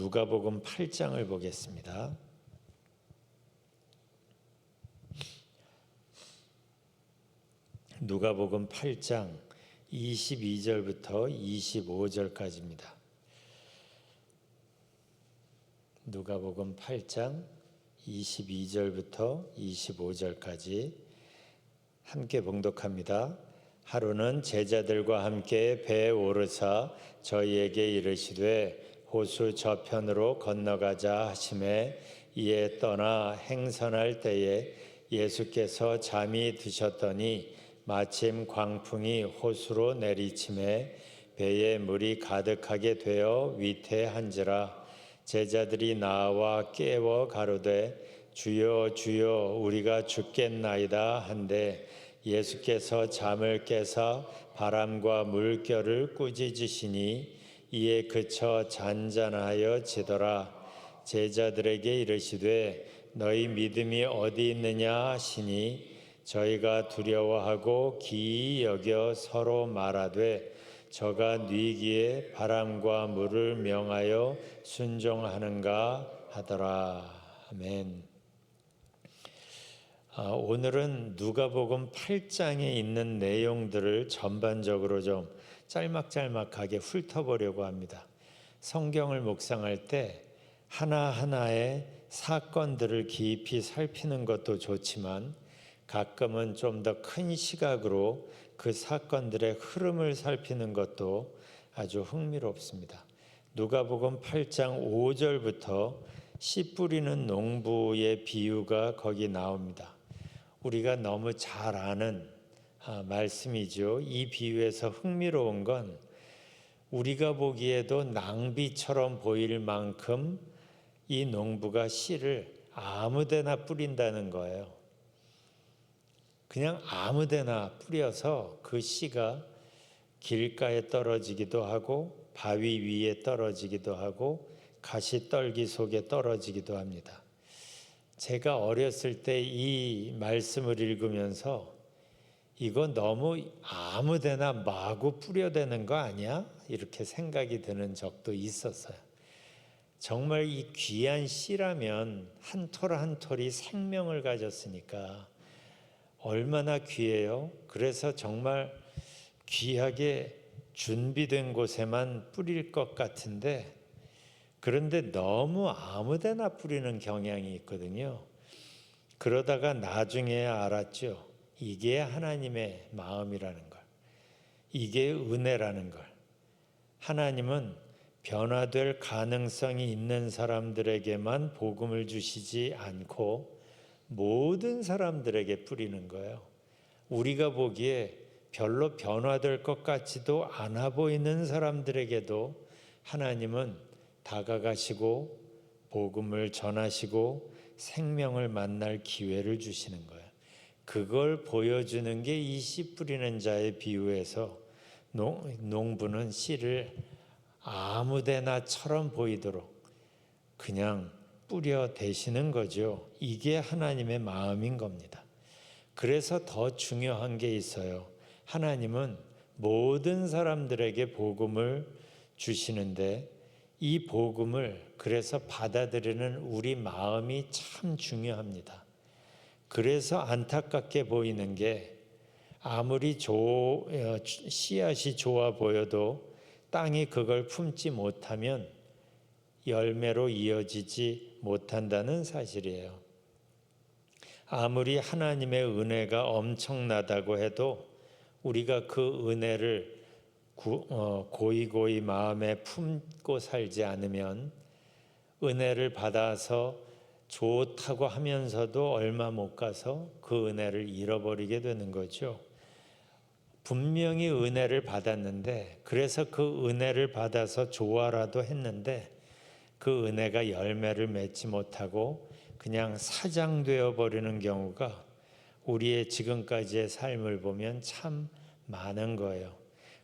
누가복음 8장을 보겠습니다. 누가복음 8장 22절부터 25절까지입니다. 누가복음 8장 22절부터 25절까지 함께 봉독합니다. 하루는 제자들과 함께 배에 오르사 저희에게 이르시되 호수 저편으로 건너가자 하시매 이에 떠나 행선할 때에 예수께서 잠이 드셨더니 마침 광풍이 호수로 내리침에 배에 물이 가득하게 되어 위태한지라. 제자들이 나와 깨워 가로되 주여 주여 우리가 죽겠나이다 한데 예수께서 잠을 깨사 바람과 물결을 꾸짖으시니 이에 그쳐 잔잔하여 지더라. 제자들에게 이르시되 너희 믿음이 어디 있느냐 하시니 저희가 두려워하고 기이 여겨 서로 말하되 저가 뉘기에 바람과 물을 명하여 순종하는가 하더라. 아멘. 오늘은 누가복음 8장에 있는 내용들을 전반적으로 좀 짤막짤막하게 훑어보려고 합니다. 성경을 묵상할 때 하나하나의 사건들을 깊이 살피는 것도 좋지만 가끔은 좀 더 큰 시각으로 그 사건들의 흐름을 살피는 것도 아주 흥미롭습니다. 누가복음 8장 5절부터 씨 뿌리는 농부의 비유가 거기 나옵니다. 우리가 너무 잘 아는 말씀이죠. 이 비유에서 흥미로운 건 우리가 보기에도 낭비처럼 보일 만큼 이 농부가 씨를 아무데나 뿌린다는 거예요. 그냥 아무데나 뿌려서 그 씨가 길가에 떨어지기도 하고 바위 위에 떨어지기도 하고 가시떨기 속에 떨어지기도 합니다. 제가 어렸을 때 이 말씀을 읽으면서 이거 너무 아무데나 마구 뿌려대는 거 아니야? 이렇게 생각이 드는 적도 있었어요. 정말 이 귀한 씨라면 한 톨 한 톨이 생명을 가졌으니까 얼마나 귀해요. 그래서 정말 귀하게 준비된 곳에만 뿌릴 것 같은데 그런데 너무 아무데나 뿌리는 경향이 있거든요. 그러다가 나중에 알았죠. 이게 하나님의 마음이라는 걸. 이게 은혜라는 걸. 하나님은 변화될 가능성이 있는 사람들에게만 복음을 주시지 않고 모든 사람들에게 뿌리는 거예요. 우리가 보기에 별로 변화될 것 같지도 않아 보이는 사람들에게도 하나님은 다가가시고 복음을 전하시고 생명을 만날 기회를 주시는 거예요. 그걸 보여주는 게 이 씨 뿌리는 자의 비유에서 농부는 씨를 아무데나처럼 보이도록 그냥 뿌려 대시는 거죠. 이게 하나님의 마음인 겁니다. 그래서 더 중요한 게 있어요. 하나님은 모든 사람들에게 복음을 주시는데 이 복음을 그래서 받아들이는 우리 마음이 참 중요합니다. 그래서 안타깝게 보이는 게 아무리 씨앗이 좋아 보여도 땅이 그걸 품지 못하면 열매로 이어지지 못한다는 사실이에요. 아무리 하나님의 은혜가 엄청나다고 해도 우리가 그 은혜를 고이고이 마음에 품고 살지 않으면 은혜를 받아서 좋다고 하면서도 얼마 못 가서 그 은혜를 잃어버리게 되는 거죠. 분명히 은혜를 받았는데 그래서 그 은혜를 받아서 좋아라도 했는데 그 은혜가 열매를 맺지 못하고 그냥 사장되어 버리는 경우가 우리의 지금까지의 삶을 보면 참 많은 거예요.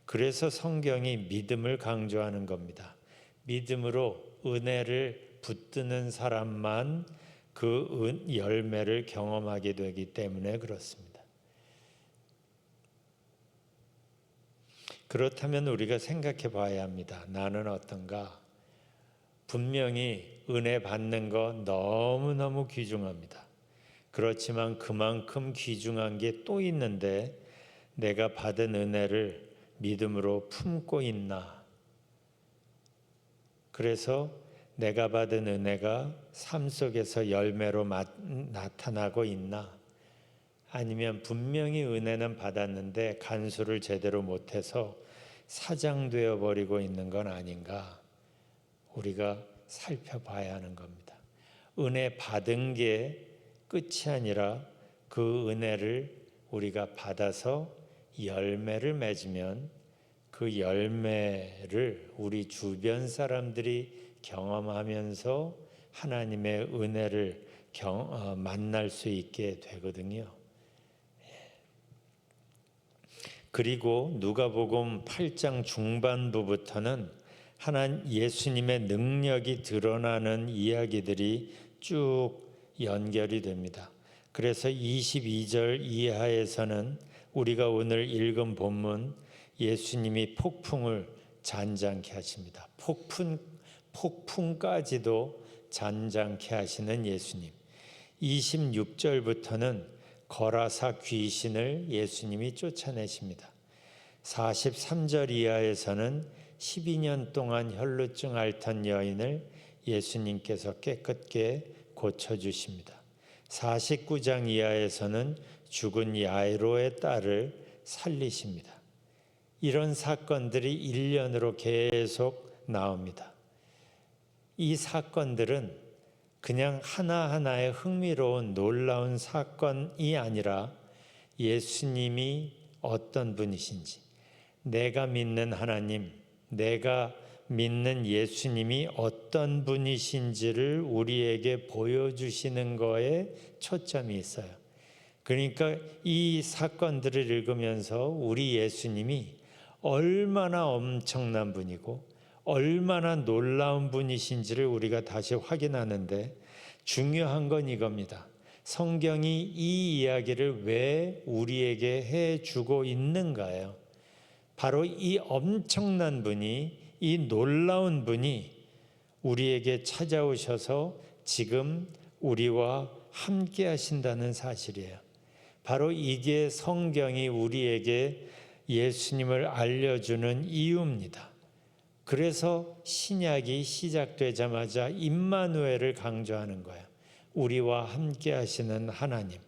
그래서 성경이 믿음을 강조하는 겁니다. 믿음으로 은혜를 붙드는 사람만 그 열매를 경험하게 되기 때문에 그렇습니다. 그렇다면 우리가 생각해 봐야 합니다. 나는 어떤가? 분명히 은혜 받는 거 너무너무 귀중합니다. 그렇지만 그만큼 귀중한 게 또 있는데 내가 받은 은혜를 믿음으로 품고 있나? 그래서 내가 받은 은혜가 삶 속에서 열매로 나타나고 있나? 아니면 분명히 은혜는 받았는데 간수를 제대로 못해서 사장되어 버리고 있는 건 아닌가? 우리가 살펴봐야 하는 겁니다. 은혜 받은 게 끝이 아니라 그 은혜를 우리가 받아서 열매를 맺으면 그 열매를 우리 주변 사람들이 경험하면서 하나님의 은혜를 만날 수 있게 되거든요. 그리고 누가복음 8장 중반부부터는 예수님의 능력이 드러나는 이야기들이 쭉 연결이 됩니다. 그래서 22절 이하에서는 우리가 오늘 읽은 본문 예수님이 폭풍을 잔잔케 하십니다. 폭풍까지도 잔잔케 하시는 예수님. 26절부터는 거라사 귀신을 예수님이 쫓아내십니다. 43절 이하에서는 12년 동안 혈루증 앓던 여인을 예수님께서 깨끗게 고쳐주십니다. 49장 이하에서는 죽은 야이로의 딸을 살리십니다. 이런 사건들이 일련으로 계속 나옵니다. 이 사건들은 그냥 하나하나의 흥미로운 놀라운 사건이 아니라 예수님이 어떤 분이신지, 내가 믿는 하나님, 내가 믿는 예수님이 어떤 분이신지를 우리에게 보여주시는 거에 초점이 있어요. 그러니까 이 사건들을 읽으면서 우리 예수님이 얼마나 엄청난 분이고 얼마나 놀라운 분이신지를 우리가 다시 확인하는데 중요한 건 이겁니다. 성경이 이 이야기를 왜 우리에게 해주고 있는가요? 바로 이 엄청난 분이, 이 놀라운 분이 우리에게 찾아오셔서 지금 우리와 함께 하신다는 사실이에요. 바로 이게 성경이 우리에게 예수님을 알려주는 이유입니다. 그래서 신약이 시작되자마자 임마누엘을 강조하는 거예요. 우리와 함께 하시는 하나님.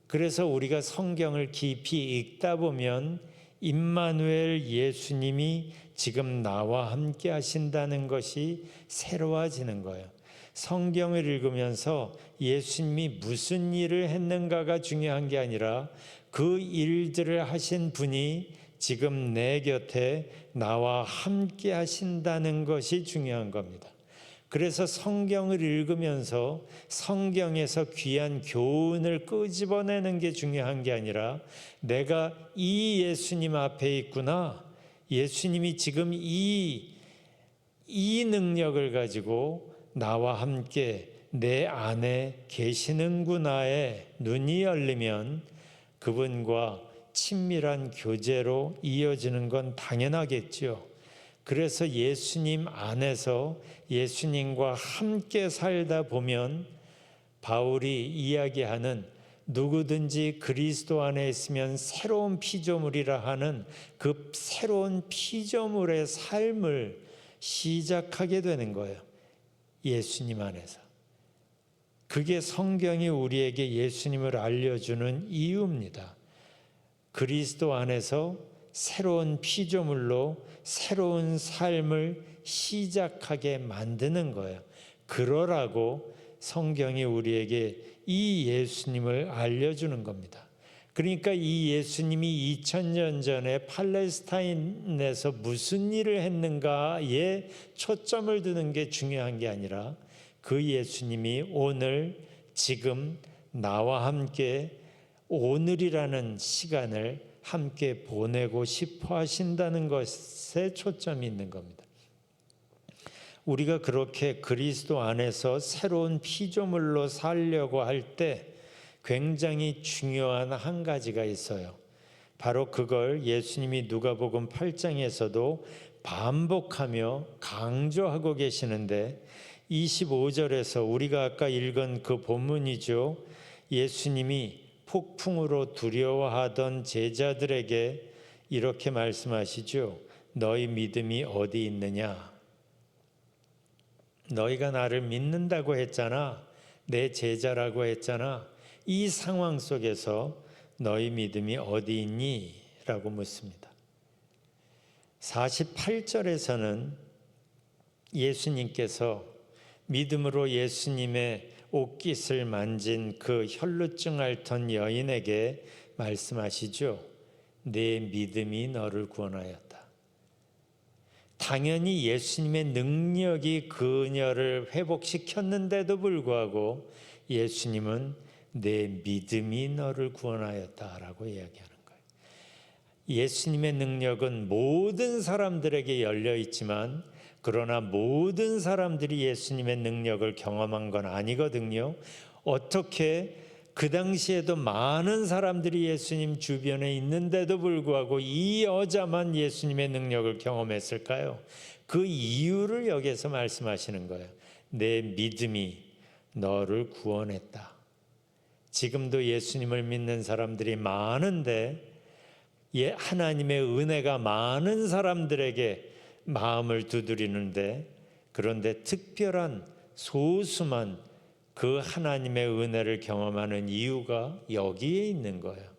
그래서 우리가 성경을 깊이 읽다 보면 임마누엘 예수님이 지금 나와 함께 하신다는 것이 새로워지는 거예요. 성경을 읽으면서 예수님이 무슨 일을 했는가가 중요한 게 아니라 그 일들을 하신 분이 지금 내 곁에 나와 함께 하신다는 것이 중요한 겁니다. 그래서 성경을 읽으면서 성경에서 귀한 교훈을 끄집어내는 게 중요한 게 아니라 내가 이 예수님 앞에 있구나. 예수님이 지금 이 능력을 가지고 나와 함께 내 안에 계시는구나에 눈이 열리면 그분과 친밀한 교제로 이어지는 건 당연하겠죠. 그래서 예수님 안에서 예수님과 함께 살다 보면 바울이 이야기하는 누구든지 그리스도 안에 있으면 새로운 피조물이라 하는 그 새로운 피조물의 삶을 시작하게 되는 거예요. 예수님 안에서. 그게 성경이 우리에게 예수님을 알려주는 이유입니다. 그리스도 안에서 새로운 피조물로 새로운 삶을 시작하게 만드는 거예요. 그러라고 성경이 우리에게 이 예수님을 알려주는 겁니다. 그러니까 이 예수님이 2000년 전에 팔레스타인에서 무슨 일을 했는가에 초점을 두는 게 중요한 게 아니라 그 예수님이 오늘 지금 나와 함께 오늘이라는 시간을 함께 보내고 싶어 하신다는 것에 초점이 있는 겁니다. 우리가 그렇게 그리스도 안에서 새로운 피조물로 살려고 할 때 굉장히 중요한 한 가지가 있어요. 바로 그걸 예수님이 누가복음 8장에서도 반복하며 강조하고 계시는데 25절에서 우리가 아까 읽은 그 본문이죠. 예수님이 폭풍으로 두려워하던 제자들에게 이렇게 말씀하시죠. 너희 믿음이 어디 있느냐? 너희가 나를 믿는다고 했잖아. 내 제자라고 했잖아. 이 상황 속에서 너희 믿음이 어디 있니? 라고 묻습니다. 48절에서는 예수님께서 믿음으로 예수님의 옷깃을 만진 그 혈루증 앓던 여인에게 말씀하시죠. 내 믿음이 너를 구원하였다. 당연히 예수님의 능력이 그녀를 회복시켰는데도 불구하고 예수님은 내 믿음이 너를 구원하였다라고 이야기하는 거예요. 예수님의 능력은 모든 사람들에게 열려 있지만 그러나 모든 사람들이 예수님의 능력을 경험한 건 아니거든요. 어떻게 그 당시에도 많은 사람들이 예수님 주변에 있는데도 불구하고 이 여자만 예수님의 능력을 경험했을까요? 그 이유를 여기서 말씀하시는 거예요. 내 믿음이 너를 구원했다. 지금도 예수님을 믿는 사람들이 많은데 하나님의 은혜가 많은 사람들에게 마음을 두드리는데 그런데 특별한 소수만 그 하나님의 은혜를 경험하는 이유가 여기에 있는 거예요.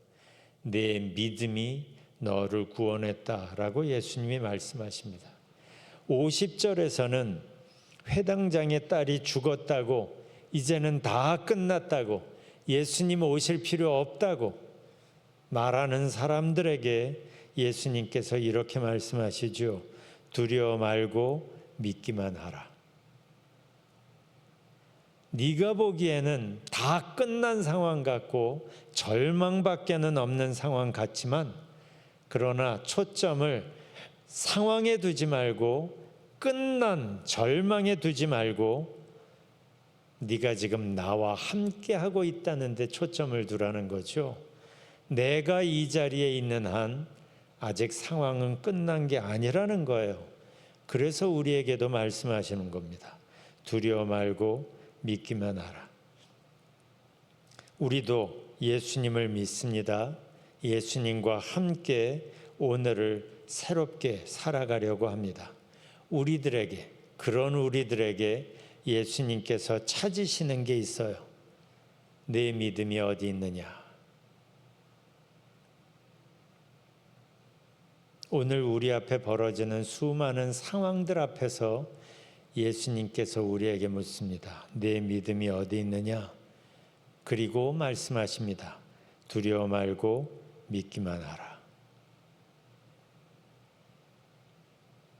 내 믿음이 너를 구원했다라고 예수님이 말씀하십니다. 50절에서는 회당장의 딸이 죽었다고 이제는 다 끝났다고 예수님 오실 필요 없다고 말하는 사람들에게 예수님께서 이렇게 말씀하시죠. 두려워 말고 믿기만 하라. 네가 보기에는 다 끝난 상황 같고 절망밖에는 없는 상황 같지만 그러나 초점을 상황에 두지 말고 끝난 절망에 두지 말고 네가 지금 나와 함께 하고 있다는 데 초점을 두라는 거죠. 내가 이 자리에 있는 한 아직 상황은 끝난 게 아니라는 거예요. 그래서 우리에게도 말씀하시는 겁니다. 두려워 말고 믿기만 하라. 우리도 예수님을 믿습니다. 예수님과 함께 오늘을 새롭게 살아가려고 합니다. 그런 우리들에게 예수님께서 찾으시는 게 있어요. 내 믿음이 어디 있느냐? 오늘 우리 앞에 벌어지는 수많은 상황들 앞에서 예수님께서 우리에게 묻습니다. 내 믿음이 어디 있느냐? 그리고 말씀하십니다. 두려워 말고 믿기만 하라.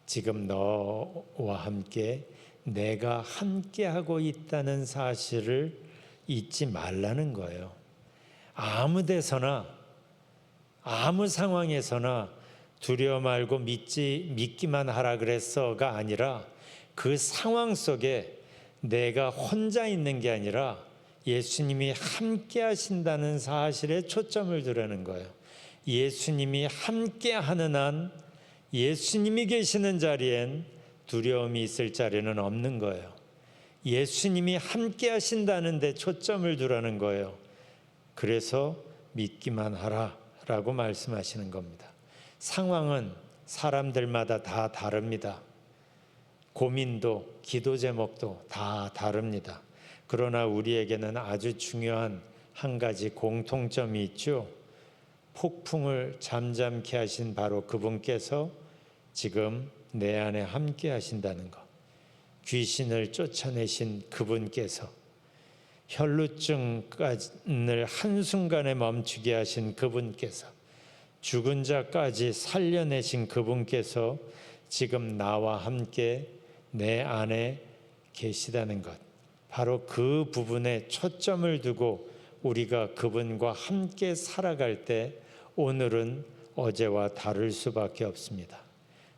지금 너와 함께 내가 함께하고 있다는 사실을 잊지 말라는 거예요. 아무 데서나 아무 상황에서나 두려워 말고 믿기만 하라 그랬어가 아니라 그 상황 속에 내가 혼자 있는 게 아니라 예수님이 함께 하신다는 사실에 초점을 두라는 거예요. 예수님이 함께 하는 한 예수님이 계시는 자리엔 두려움이 있을 자리는 없는 거예요. 예수님이 함께 하신다는 데 초점을 두라는 거예요. 그래서 믿기만 하라라고 말씀하시는 겁니다. 상황은 사람들마다 다 다릅니다. 고민도 기도 제목도 다 다릅니다. 그러나 우리에게는 아주 중요한 한 가지 공통점이 있죠. 폭풍을 잠잠케 하신 바로 그분께서 지금 내 안에 함께 하신다는 것. 귀신을 쫓아내신 그분께서 혈루증을 한순간에 멈추게 하신 그분께서 죽은 자까지 살려내신 그분께서 지금 나와 함께 내 안에 계시다는 것. 바로 그 부분에 초점을 두고 우리가 그분과 함께 살아갈 때 오늘은 어제와 다를 수밖에 없습니다.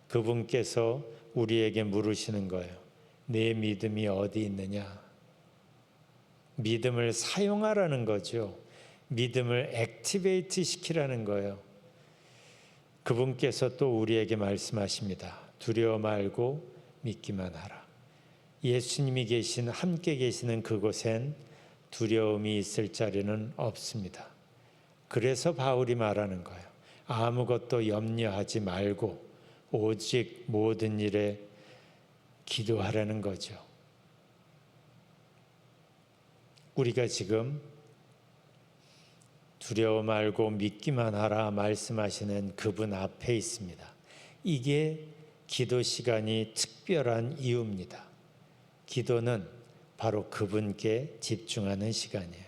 그분께서 우리에게 물으시는 거예요. 내 믿음이 어디 있느냐? 믿음을 사용하라는 거죠. 믿음을 액티베이트 시키라는 거예요. 그분께서 또 우리에게 말씀하십니다. 두려워 말고 믿기만 하라. 예수님이 함께 계시는 그곳엔 두려움이 있을 자리는 없습니다. 그래서 바울이 말하는 거예요. 아무것도 염려하지 말고 오직 모든 일에 기도하라는 거죠. 우리가 지금 두려워 말고 믿기만 하라 말씀하시는 그분 앞에 있습니다. 이게 기도 시간이 특별한 이유입니다. 기도는 바로 그분께 집중하는 시간이에요.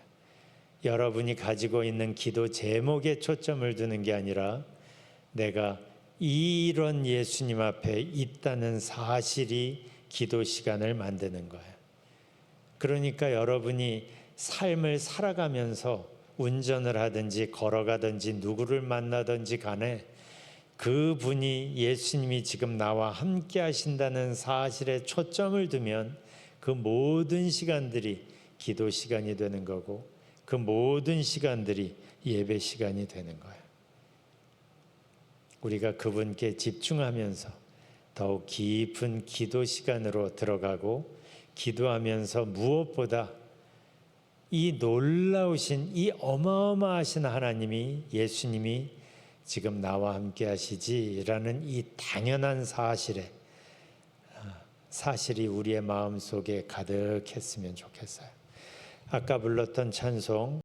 여러분이 가지고 있는 기도 제목에 초점을 두는 게 아니라 내가 이런 예수님 앞에 있다는 사실이 기도 시간을 만드는 거예요. 그러니까 여러분이 삶을 살아가면서 운전을 하든지 걸어가든지 누구를 만나든지 간에 그분이 예수님이 지금 나와 함께 하신다는 사실에 초점을 두면 그 모든 시간들이 기도 시간이 되는 거고 그 모든 시간들이 예배 시간이 되는 거예요. 우리가 그분께 집중하면서 더욱 깊은 기도 시간으로 들어가고 기도하면서 무엇보다 이 놀라우신 이 어마어마하신 하나님이 예수님이 지금 나와 함께 하시지라는 이 당연한 사실이 우리의 마음속에 가득했으면 좋겠어요. 아까 불렀던 찬송